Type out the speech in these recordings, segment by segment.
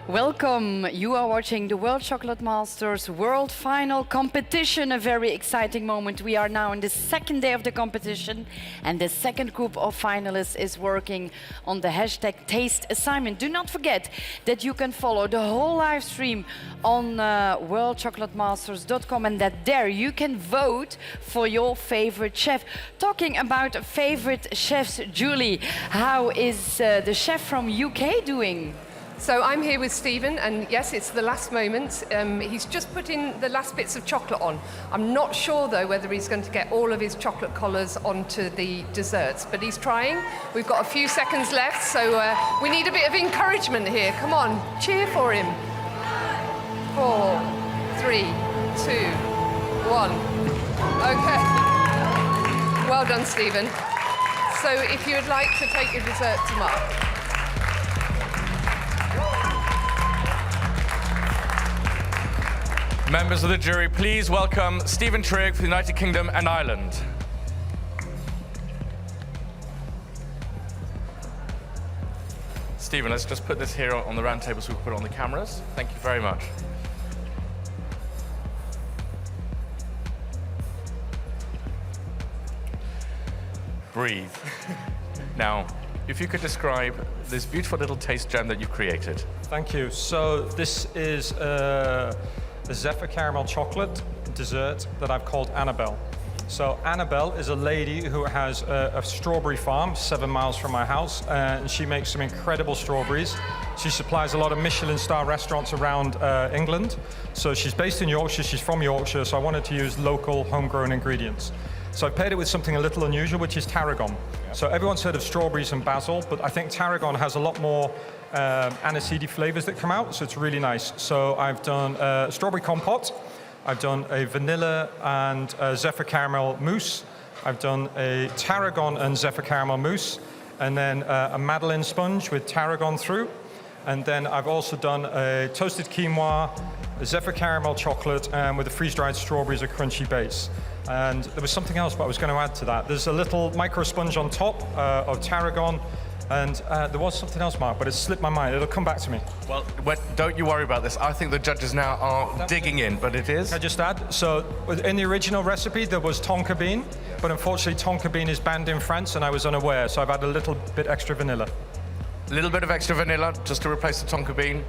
Welcome. You are watching the World Chocolate Masters World Final Competition, a very exciting moment. We are now in the second day of the competition and the second group of finalists is working on the hashtag taste assignment. Do not forget that you can follow the whole live stream on worldchocolatemasters.com and that there you can vote for your favorite chef. Talking about favorite chefs, Julie, how is the chef from UK doing? So I'm here with Stephen, and yes, it's the last moment. He's just putting the last bits of chocolate on. I'm not sure, though, whether he's going to get all of his chocolate collars onto the desserts, but he's trying. We've got a few seconds left, so we need a bit of encouragement here. Come on, cheer for him. 4, 3, 2, 1. Okay. Well done, Stephen. So if you would like to take your dessert to Mark. Members of the jury, please welcome Stephen Trigg for the United Kingdom and Ireland. Stephen, let's just put this here on the round table so we can put it on the cameras. Thank you very much. Breathe. Now, if you could describe this beautiful little taste gem that you've created. Thank you. So this is a Zephyr caramel chocolate dessert that I've called Annabelle. So Annabelle is a lady who has a strawberry farm 7 miles from my house, and she makes some incredible strawberries. She supplies a lot of Michelin-star restaurants around England. So she's based in Yorkshire, she's from Yorkshire, so I wanted to use local homegrown ingredients. So I paired it with something a little unusual, which is tarragon. So everyone's heard of strawberries and basil, but I think tarragon has a lot more aniseedy flavors that come out, so it's really nice. So I've done a strawberry compote, I've done a vanilla and Zephyr caramel mousse, I've done a tarragon and Zephyr caramel mousse, and then a Madeleine sponge with tarragon through, and then I've also done a toasted quinoa, a Zephyr caramel chocolate, and with a freeze-dried strawberries, a crunchy base. And there was something else, but I was going to add to that. There's a little micro sponge on top of tarragon, and there was something else, Mark, but it slipped my mind. It'll come back to me. Well, don't you worry about this. I think the judges now are digging in, but it is. Can I just add? So in the original recipe, there was tonka bean, but unfortunately, tonka bean is banned in France, and I was unaware, so I've added a little bit extra vanilla. A little bit of extra vanilla just to replace the tonka bean.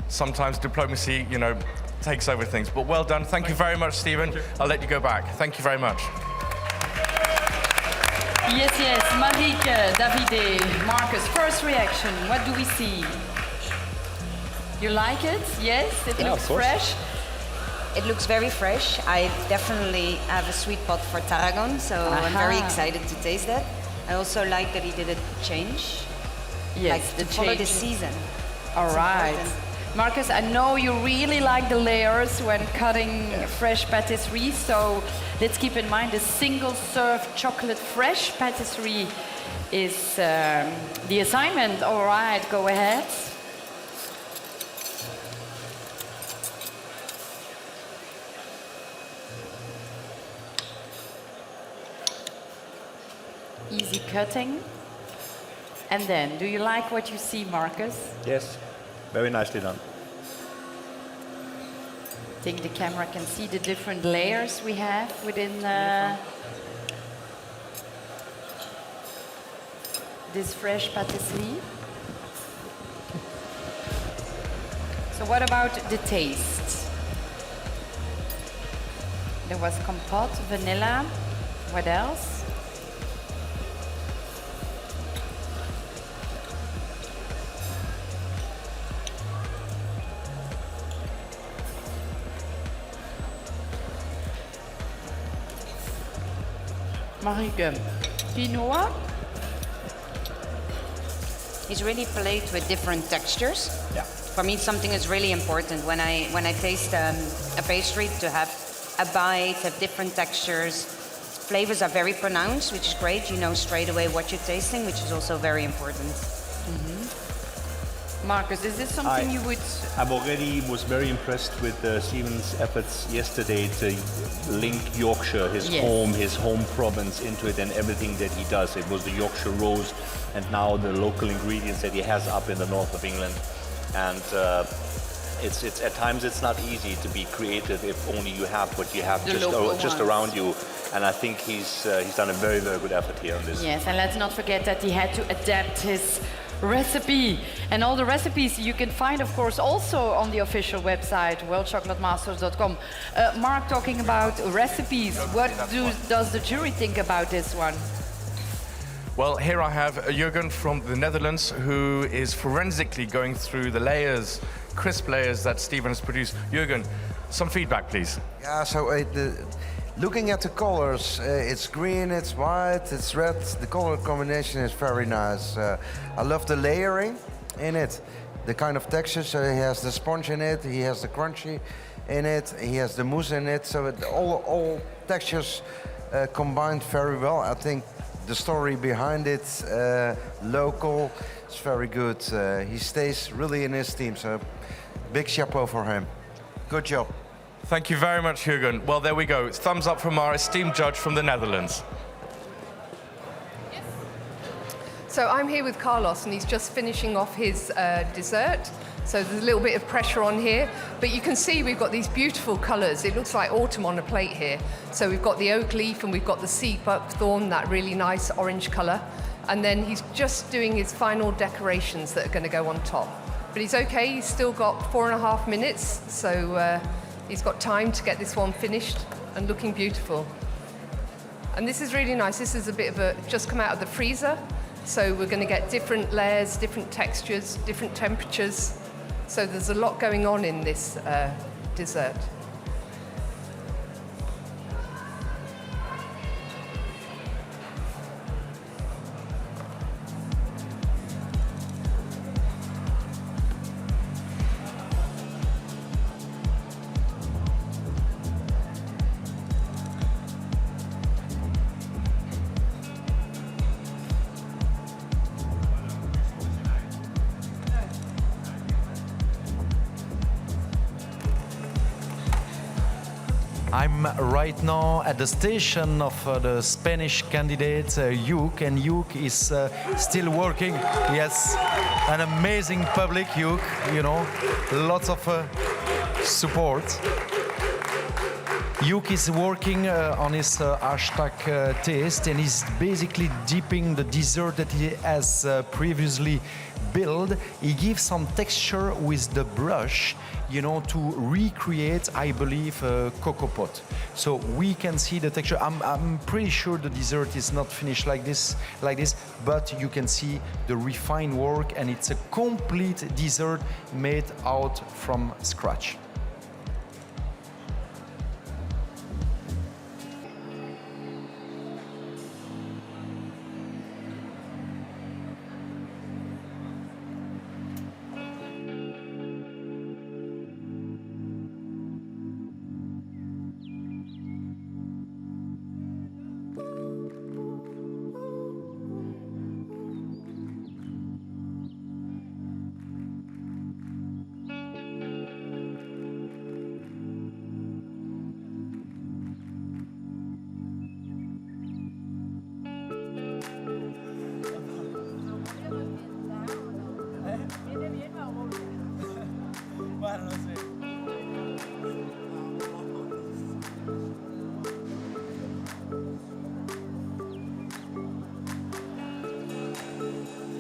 Sometimes diplomacy, you know, takes over things. But well done. Thank you very much, Stephen. I'll let you go back. Thank you very much. Yes, yes. Marieke, Davide, Marcus, first reaction. What do we see? You like it? Yes? It looks fresh? It looks very fresh. I definitely have a sweet spot for tarragon, so I'm very excited to taste that. I also like that he did a change. Yes, like the to follow the change. season. All It's right. important. Marcus, I know you really like the layers when cutting fresh patisserie, so let's keep in mind the single-serve chocolate fresh patisserie is the assignment. All right, go ahead. Easy cutting. And then, do you like what you see, Marcus? Yes, very nicely done. I think the camera can see the different layers we have within this fresh patisserie. So what about the taste? There was compote, vanilla. What else? Marieke, quinoa? It's really played with different textures. Yeah. For me, something is really important when I taste a pastry to have a bite, have different textures. Flavors are very pronounced, which is great. You know straight away what you're tasting, which is also very important. Marcus, is this something you would... I already was very impressed with Stephen's efforts yesterday to link Yorkshire, his home province, into it and everything that he does. It was the Yorkshire rose and now the local ingredients that he has up in the north of England. And it's at times it's not easy to be creative if only you have what you have just around you. And I think he's done a very, very good effort here on this. Yes, and let's not forget that he had to adapt his recipe. And all the recipes you can find, of course, also on the official website, worldchocolatmasters.com. Mark, talking about recipes, what does the jury think about this one? Well, here I have Jürgen from the Netherlands, who is forensically going through the layers, crisp layers that Steven has produced. Jürgen, some feedback, please. Yeah, so looking at the colors, it's green, it's white, it's red. The color combination is very nice. I love the layering in it, the kind of texture. So he has the sponge in it, he has the crunchy in it, he has the mousse in it. So all textures combined very well. I think the story behind it, local, it's very good. He stays really in his team, so big chapeau for him. Good job. Thank you very much, Jürgen. Well, there we go. Thumbs up from our esteemed judge from the Netherlands. So I'm here with Carlos, and he's just finishing off his dessert. So there's a little bit of pressure on here, but you can see we've got these beautiful colors. It looks like autumn on a plate here. So we've got the oak leaf and we've got the sea buckthorn, that really nice orange color. And then he's just doing his final decorations that are going to go on top. But he's okay, he's still got 4.5 minutes, so he's got time to get this one finished and looking beautiful. And this is really nice. This is a bit of a, just come out of the freezer. So we're going to get different layers, different textures, different temperatures. So there's a lot going on in this dessert. I'm right now at the station of the Spanish candidate, Yusuke, and Yusuke is still working. He has an amazing public, Yusuke, you know, lots of support. Yusuke is working on his hashtag taste, and he's basically dipping the dessert that he has previously built. He gives some texture with the brush, you know, to recreate, I believe, a cocoa pot. So we can see the texture. I'm pretty sure the dessert is not finished like this, but you can see the refined work, and it's a complete dessert made out from scratch.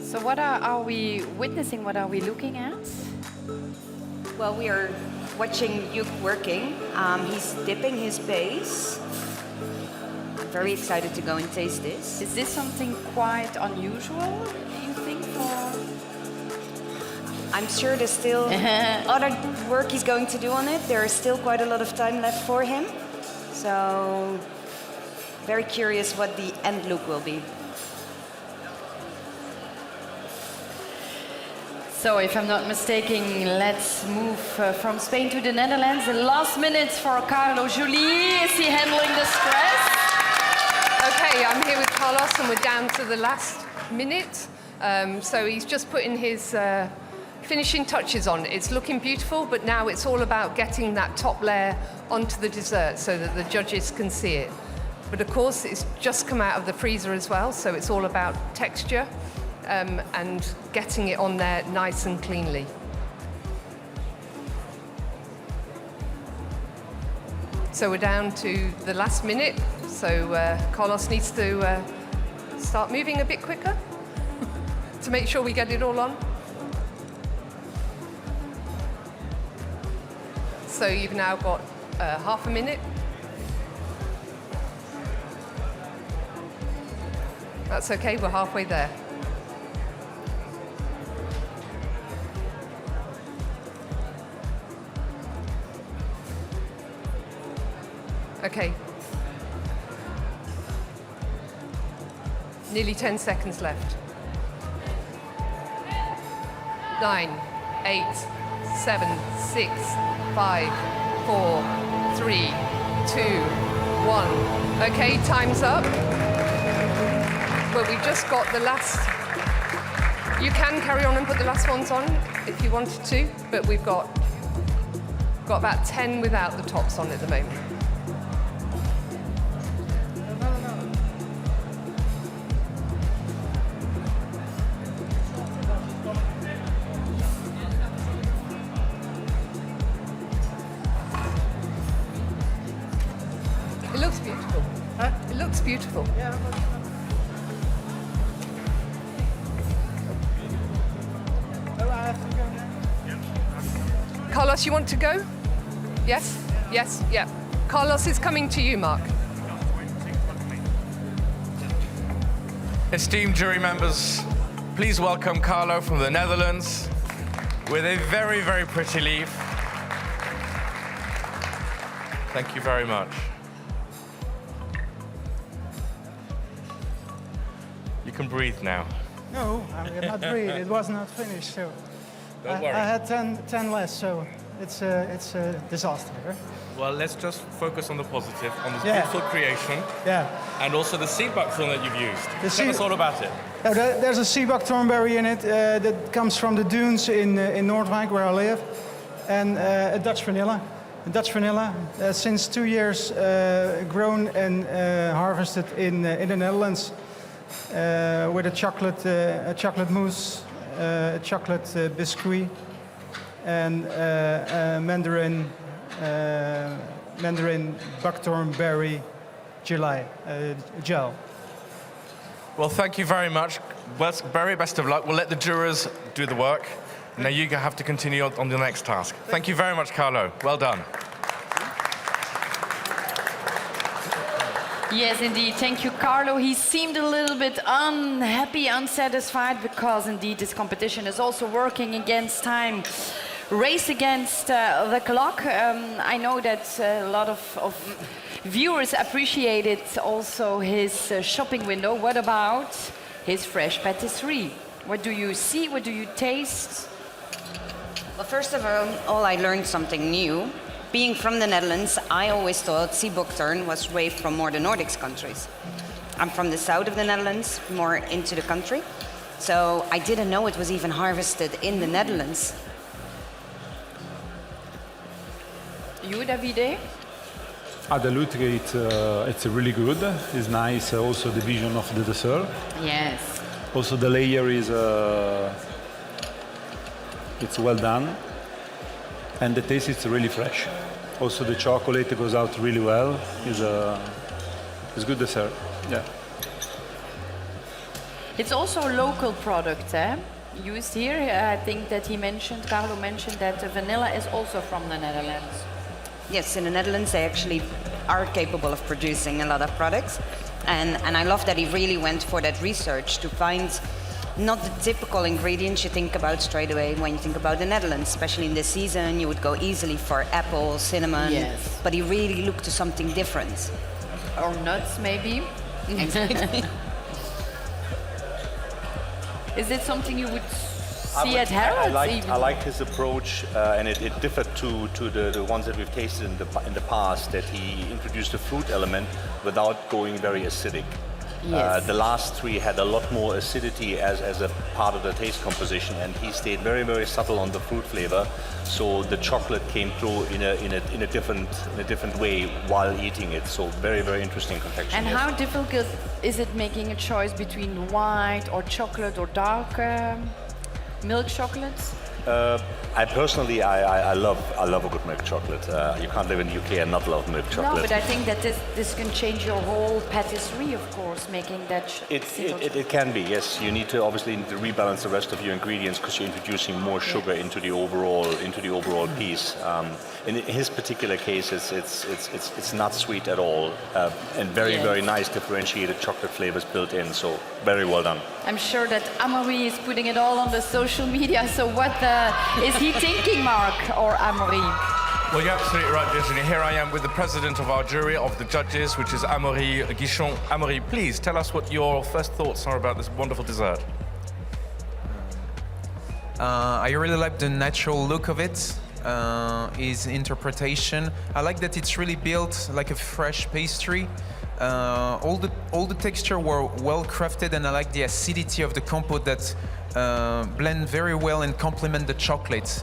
So what are we witnessing? What are we looking at? Well, we are watching Yusuke working. He's dipping his base. I'm very excited to go and taste this. Is this something quite unusual, you think, for? I'm sure there's still other work he's going to do on it. There is still quite a lot of time left for him. So, very curious what the end look will be. So, if I'm not mistaken, let's move from Spain to the Netherlands. The last minutes for Carlo. Julie, is he handling the stress? Okay, I'm here with Carlos, and we're down to the last minute. So he's just putting his finishing touches on. It's looking beautiful, but now it's all about getting that top layer onto the dessert so that the judges can see it. But of course, it's just come out of the freezer as well, so it's all about texture and getting it on there nice and cleanly. So we're down to the last minute. So Carlos needs to start moving a bit quicker to make sure we get it all on. So you've now got half a minute. That's okay, we're halfway there. Okay. Nearly 10 seconds left. 9, 8, 7, 6, 5, 4, 3, 2, 1. Okay, time's up. Well, we've just got the last. You can carry on and put the last ones on if you wanted to, but we've got about 10 without the tops on at the moment. It looks beautiful. It looks beautiful. Yeah. Carlos, you want to go? Yes? Yes? Yeah. Carlos is coming to you, Mark. Esteemed jury members, please welcome Carlo from the Netherlands with a very, very pretty leaf. Thank you very much. You can breathe now. No, I will not breathe. It was not finished, so Don't worry. I had 10 less, so it's a disaster. Eh? Well, let's just focus on the positive, on this Yeah. beautiful creation, Yeah. and also the sea buckthorn that you've used. The Tell us all about it. Now, there's a sea buckthornberry in it that comes from the dunes in Noordwijk, where I live, and a Dutch vanilla. A Dutch vanilla, since 2 years grown and harvested in the Netherlands, with a chocolate mousse, a chocolate biscuit, and mandarin buckthornberry gel. Well, thank you very much. Very best of luck. We'll let the jurors do the work. Now you have to continue on the next task. Thank you very much, Carlo. Well done. Yes, indeed. Thank you, Carlo. He seemed a little bit unhappy, unsatisfied, because indeed this competition is also working against time. Race against the clock. I know that a lot of viewers appreciated also his shopping window. What about his fresh patisserie? What do you see? What do you taste? Well, first of all, I learned something new. Being from the Netherlands, I always thought sea buckthorn was raised from more the Nordics countries. I'm from the south of the Netherlands, more into the country. So I didn't know it was even harvested in the Netherlands. You, Davide? The look, it's really good. It's nice. Also the vision of the dessert. Yes. Also the layer is it's well done, and the taste is really fresh. Also the chocolate goes out really well. It's good dessert. Yeah. It's also a local product, used here. I think that Carlo mentioned that the vanilla is also from the Netherlands. Yes, in the Netherlands they actually are capable of producing a lot of products. And I love that he really went for that research to find not the typical ingredients you think about straight away when you think about the Netherlands. Especially in this season, you would go easily for apple, cinnamon. Yes. But he really looked to something different. Or nuts, maybe. Exactly. Is it something you would see at Harrods? I like his approach, and it differed to the ones that we've tasted in the past, that he introduced a fruit element without going very acidic. Yes. The last three had a lot more acidity as a part of the taste composition, and he stayed very, very subtle on the fruit flavor. So the chocolate came through in a different way while eating it. So very, very interesting confection. And yes. how difficult is it making a choice between white or chocolate or dark milk chocolates? I personally, I love a good milk chocolate. You can't live in the UK and not love milk chocolate. No, but I think that this can change your whole patisserie, of course, making that. It can be, yes. You need to rebalance the rest of your ingredients because you're introducing more sugar into the overall piece. In his particular case, it's not sweet at all, and very nice differentiated chocolate flavors built in. So very well done. I'm sure that Amaury is putting it all on the social media. So what is he thinking, Mark or Amaury? Well, you're absolutely right, Virginie. Here I am with the president of our jury of the judges, which is Amaury Guichon. Amaury, please tell us what your first thoughts are about this wonderful dessert. I really like the natural look of it, his interpretation. I like that it's really built like a fresh pastry. All the texture were well crafted, and I like the acidity of the compote that blend very well and complement the chocolate.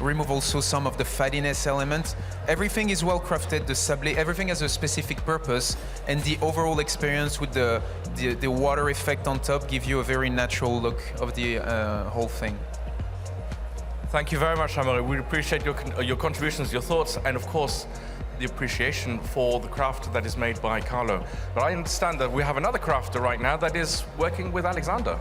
Remove also some of the fattiness element. Everything is well crafted, the sablé, everything has a specific purpose, and the overall experience with the water effect on top give you a very natural look of the whole thing. Thank you very much, Amaury. We appreciate your contributions, your thoughts, and of course, the appreciation for the craft that is made by Carlo. But I understand that we have another crafter right now that is working with Alexander.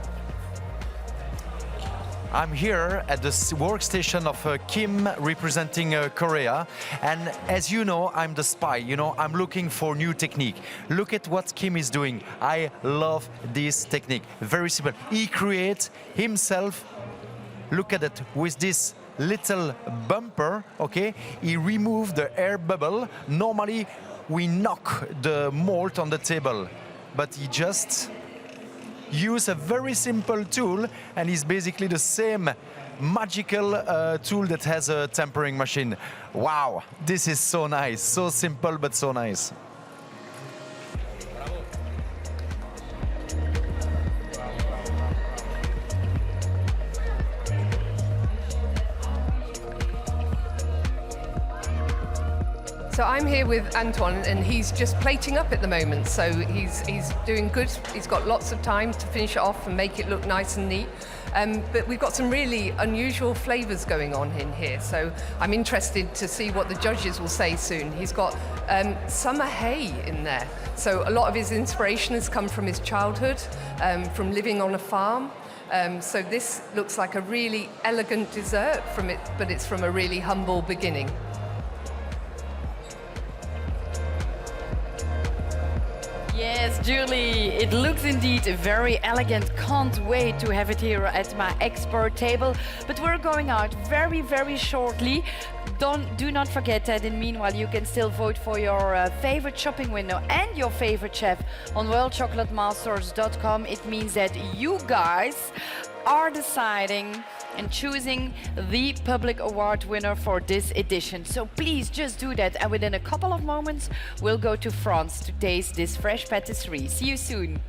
I'm here at the workstation of Kim representing Korea, and as you know, I'm the spy. You know, I'm looking for new technique. Look at what Kim is doing. I love this technique. Very simple. He creates himself, look at it, with this little bumper, okay? He removed the air bubble. Normally, we knock the mold on the table, but he just use a very simple tool, and it's basically the same magical tool that has a tempering machine. Wow, this is so nice, so simple but so nice. So I'm here with Antoine, and he's just plating up at the moment. So he's doing good. He's got lots of time to finish it off and make it look nice and neat. But we've got some really unusual flavors going on in here. So I'm interested to see what the judges will say soon. He's got summer hay in there. So a lot of his inspiration has come from his childhood, from living on a farm. So this looks like a really elegant dessert from it, but it's from a really humble beginning. Yes, Julie, it looks indeed very elegant. Can't wait to have it here at my expert table. But we're going out very, very shortly. Do not forget that in the meanwhile you can still vote for your favorite shopping window and your favorite chef on worldchocolatemasters.com. It means that you guys are deciding and choosing the public award winner for this edition. So please just do that, and within a couple of moments we'll go to France to taste this fresh patisserie. See you soon.